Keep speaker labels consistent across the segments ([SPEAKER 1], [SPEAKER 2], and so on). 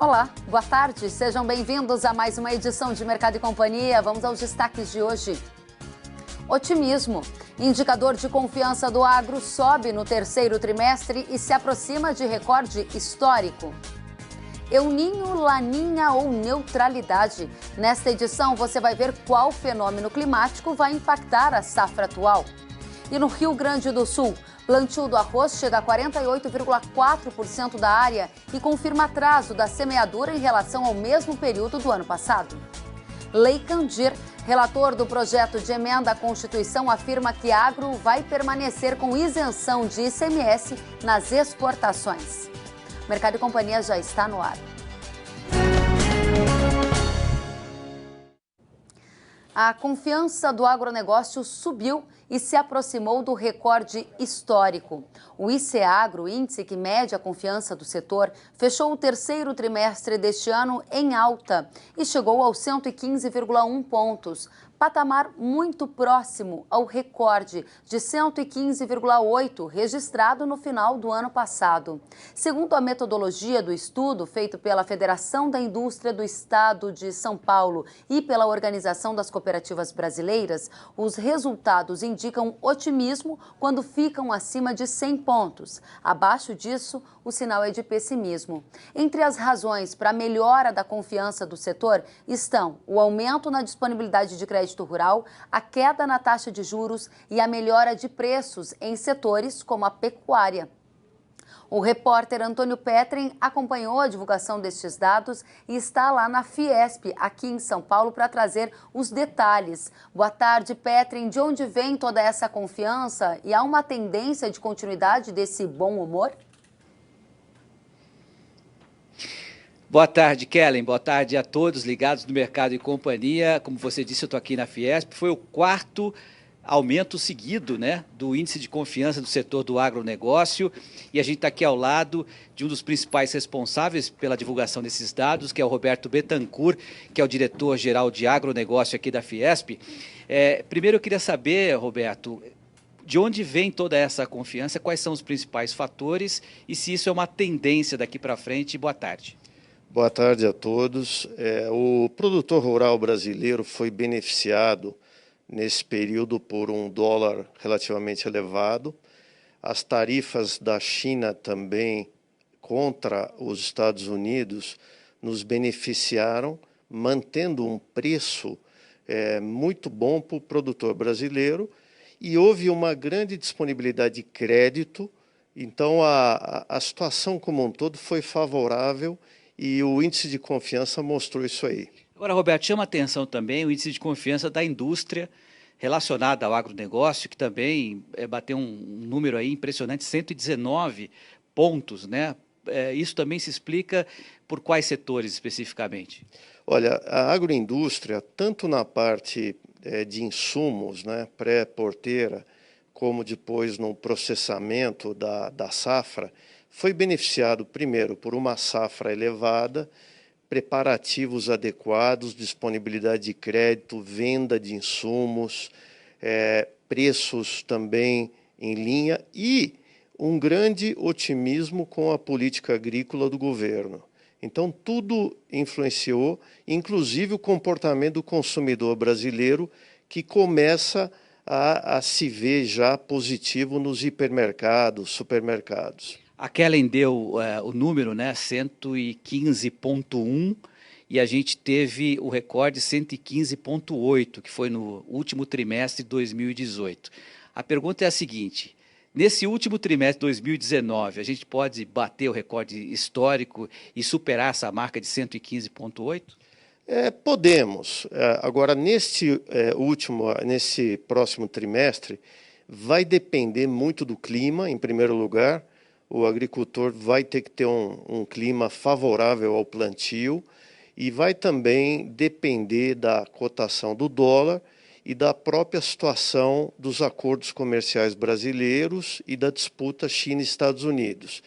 [SPEAKER 1] Olá, boa tarde. Sejam bem-vindos a mais uma edição de Mercado e Companhia. Vamos aos destaques de hoje. Otimismo. Indicador de confiança do agro sobe no terceiro trimestre e se aproxima de recorde histórico. El Niño, Laninha ou neutralidade. Nesta edição você vai ver qual fenômeno climático vai impactar a safra atual. E no Rio Grande do Sul, plantio do arroz chega a 48,4% da área e confirma atraso da semeadura em relação ao mesmo período do ano passado. Lei Candir, relator do projeto de emenda à Constituição, afirma que agro vai permanecer com isenção de ICMS nas exportações. Mercado e Companhia já está no ar. A confiança do agronegócio subiu e se aproximou do recorde histórico. O ICEAGRO, índice que mede a confiança do setor, fechou o terceiro trimestre deste ano em alta e chegou aos 115,1 pontos, patamar muito próximo ao recorde de 115,8 registrado no final do ano passado. Segundo a metodologia do estudo feito pela Federação da Indústria do Estado de São Paulo e pela Organização das Cooperativas Brasileiras, os resultados indicam otimismo quando ficam acima de 100 pontos. Abaixo disso, o sinal é de pessimismo. Entre as razões para a melhora da confiança do setor estão o aumento na disponibilidade de crédito rural, a queda na taxa de juros e a melhora de preços em setores como a pecuária. O repórter Antônio Petrin acompanhou a divulgação destes dados e está lá na Fiesp, aqui em São Paulo, para trazer os detalhes. Boa tarde, Petrin. De onde vem toda essa confiança e há uma tendência de continuidade desse bom humor?
[SPEAKER 2] Boa tarde, Kellen. Boa tarde a todos ligados no Mercado e Companhia. Como você disse, eu estou aqui na Fiesp. Foi o quarto aumento seguido, né, do índice de confiança do setor do agronegócio. E a gente está aqui ao lado de um dos principais responsáveis pela divulgação desses dados, que é o Roberto Bettencourt, que é o diretor-geral de agronegócio aqui da Fiesp. Primeiro eu queria saber, Roberto, de onde vem toda essa confiança, quais são os principais fatores e se isso é uma tendência daqui para frente. Boa tarde.
[SPEAKER 3] Boa tarde a todos. O produtor rural brasileiro foi beneficiado nesse período por um dólar relativamente elevado. As tarifas da China também contra os Estados Unidos nos beneficiaram, mantendo um preço muito bom para o produtor brasileiro, e houve uma grande disponibilidade de crédito, então a situação como um todo foi favorável e o índice de confiança mostrou isso aí.
[SPEAKER 2] Agora, Roberto, chama a atenção também o índice de confiança da indústria relacionada ao agronegócio, que também bateu um número aí impressionante, 119 pontos, né? Isso também se explica por quais setores especificamente? Olha,
[SPEAKER 3] a agroindústria, tanto na parte de insumos, né, pré-porteira, como depois no processamento da safra, foi beneficiado primeiro por uma safra elevada, preparativos adequados, disponibilidade de crédito, venda de insumos, preços também em linha e um grande otimismo com a política agrícola do governo. Então, tudo influenciou, inclusive o comportamento do consumidor brasileiro, que começa a se ver já positivo nos hipermercados, supermercados.
[SPEAKER 2] A Kellen deu o número, né, 115,1, e a gente teve o recorde 115,8, que foi no último trimestre de 2018. A pergunta é a seguinte: nesse último trimestre de 2019, a gente pode bater o recorde histórico e superar essa marca de 115,8?
[SPEAKER 3] Podemos. Agora, nesse próximo trimestre, vai depender muito do clima, em primeiro lugar. O agricultor vai ter que ter um clima favorável ao plantio e vai também depender da cotação do dólar e da própria situação dos acordos comerciais brasileiros e da disputa China-Estados Unidos.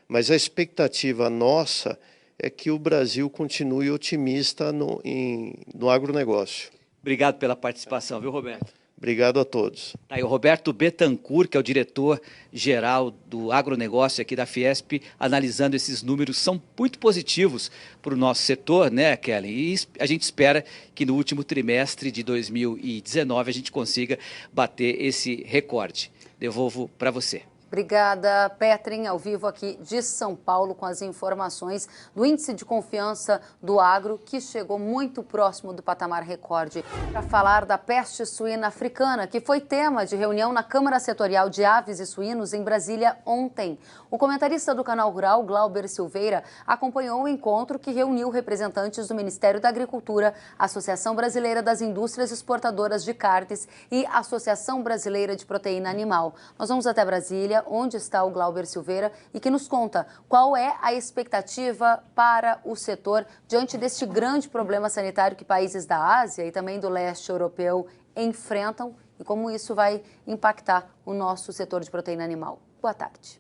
[SPEAKER 3] Mas a expectativa nossa é que o Brasil continue otimista no agronegócio.
[SPEAKER 2] Obrigado pela participação, viu, Roberto?
[SPEAKER 3] Obrigado a todos.
[SPEAKER 2] Tá aí o Roberto Bettencourt, que é o diretor-geral do agronegócio aqui da Fiesp, analisando esses números, são muito positivos para o nosso setor, né, Kelly? E a gente espera que no último trimestre de 2019 a gente consiga bater esse recorde. Devolvo para você.
[SPEAKER 1] Obrigada, Petrin, ao vivo aqui de São Paulo, com as informações do índice de confiança do agro, que chegou muito próximo do patamar recorde. Para falar da peste suína africana, que foi tema de reunião na Câmara Setorial de Aves e Suínos em Brasília ontem. O comentarista do Canal Rural, Glauber Silveira, acompanhou o encontro que reuniu representantes do Ministério da Agricultura, Associação Brasileira das Indústrias Exportadoras de Carnes e Associação Brasileira de Proteína Animal. Nós vamos até Brasília, onde está o Glauber Silveira, e que nos conta qual é a expectativa para o setor diante deste grande problema sanitário que países da Ásia e também do leste europeu enfrentam e como isso vai impactar o nosso setor de proteína animal. Boa tarde.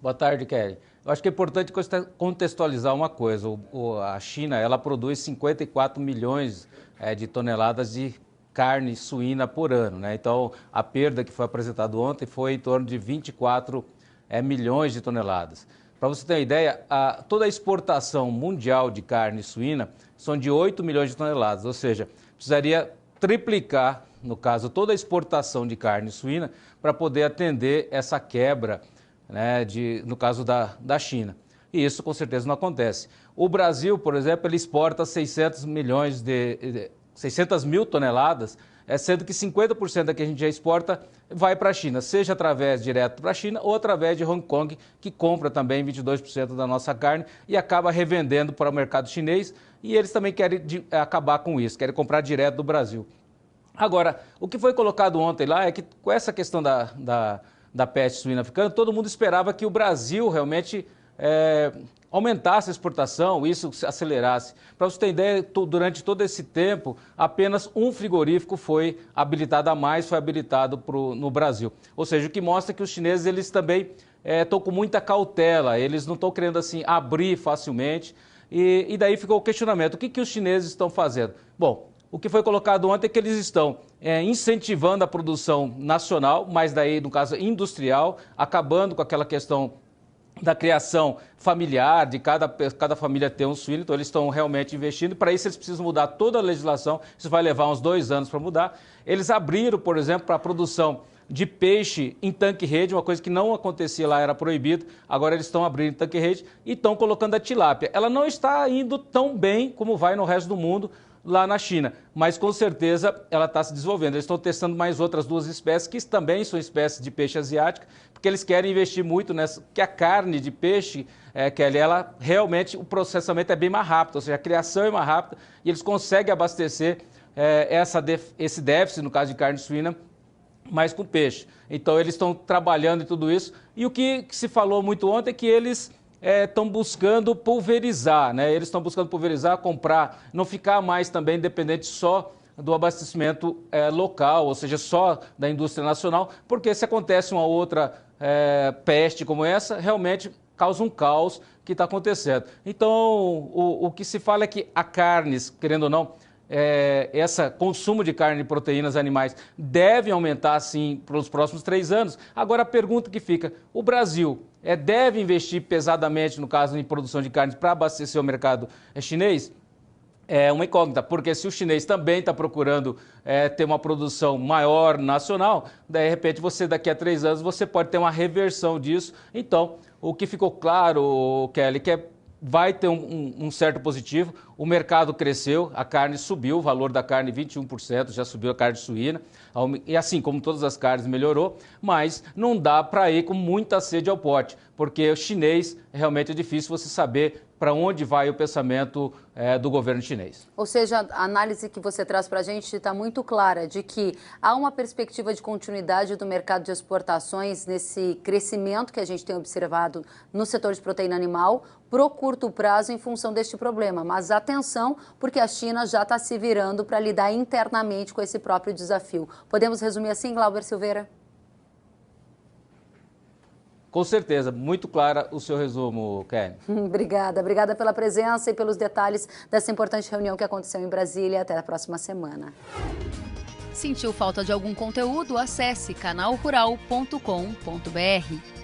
[SPEAKER 4] Boa tarde, Kelly. Eu acho que é importante contextualizar uma coisa. A China, ela produz 54 milhões de toneladas de carne suína por ano, né? Então, a perda que foi apresentada ontem foi em torno de 24 milhões de toneladas. Para você ter uma ideia, toda a exportação mundial de carne suína são de 8 milhões de toneladas, ou seja, precisaria triplicar, no caso, toda a exportação de carne suína para poder atender essa quebra, né, no caso da China. E isso, com certeza, não acontece. O Brasil, por exemplo, ele exporta 600 mil toneladas, sendo que 50% da que a gente já exporta vai para a China, seja através direto para a China ou através de Hong Kong, que compra também 22% da nossa carne e acaba revendendo para o mercado chinês, e eles também querem acabar com isso, querem comprar direto do Brasil. Agora, o que foi colocado ontem lá é que com essa questão da peste suína africana, todo mundo esperava que o Brasil realmente aumentasse a exportação, isso acelerasse. Para você ter ideia, durante todo esse tempo, apenas um frigorífico foi habilitado a mais, foi habilitado no Brasil. Ou seja, o que mostra que os chineses eles também estão com muita cautela, eles não estão querendo assim abrir facilmente. E daí ficou o questionamento, o que os chineses estão fazendo? Bom, o que foi colocado ontem é que eles estão incentivando a produção nacional, mas daí, no caso, industrial, acabando com aquela questão da criação familiar, de cada família ter um suíno, então eles estão realmente investindo. Para isso eles precisam mudar toda a legislação, isso vai levar uns 2 anos para mudar. Eles abriram, por exemplo, para a produção de peixe em tanque-rede, uma coisa que não acontecia lá, era proibido, agora eles estão abrindo tanque-rede e estão colocando a tilápia. Ela não está indo tão bem como vai no resto do mundo, lá na China, mas com certeza ela está se desenvolvendo. Eles estão testando mais outras 2 espécies, que também são espécies de peixe asiática, porque eles querem investir muito nessa, que a carne de peixe, ela realmente, o processamento é bem mais rápido, ou seja, a criação é mais rápida e eles conseguem abastecer esse déficit, no caso de carne suína, mais com peixe. Então eles estão trabalhando em tudo isso, e o que se falou muito ontem é que eles estão buscando pulverizar, né? Eles estão buscando pulverizar, comprar, não ficar mais também dependente só do abastecimento local, ou seja, só da indústria nacional, porque se acontece uma outra peste como essa, realmente causa um caos que está acontecendo. Então, o que se fala é que a carnes, querendo ou não, esse consumo de carne e proteínas animais deve aumentar, sim, para os próximos 3 anos. Agora, a pergunta que fica, o Brasil deve investir pesadamente, no caso, em produção de carnes para abastecer o mercado chinês? É uma incógnita, porque se o chinês também está procurando ter uma produção maior nacional, de repente daqui a 3 anos você pode ter uma reversão disso. Então, o que ficou claro, Kelly, que vai ter um certo positivo, o mercado cresceu, a carne subiu, o valor da carne 21%, já subiu a carne suína, e assim como todas as carnes melhorou, mas não dá para ir com muita sede ao pote, porque o chinês realmente é difícil você saber para onde vai o pensamento do governo chinês.
[SPEAKER 1] Ou seja, a análise que você traz para a gente está muito clara de que há uma perspectiva de continuidade do mercado de exportações nesse crescimento que a gente tem observado no setor de proteína animal pro curto prazo em função deste problema. Mas atenção, porque a China já está se virando para lidar internamente com esse próprio desafio. Podemos resumir assim, Glauber Silveira?
[SPEAKER 4] Com certeza, muito clara o seu resumo, Kelly.
[SPEAKER 1] Obrigada pela presença e pelos detalhes dessa importante reunião que aconteceu em Brasília. Até a próxima semana. Sentiu falta de algum conteúdo? Acesse canalrural.com.br.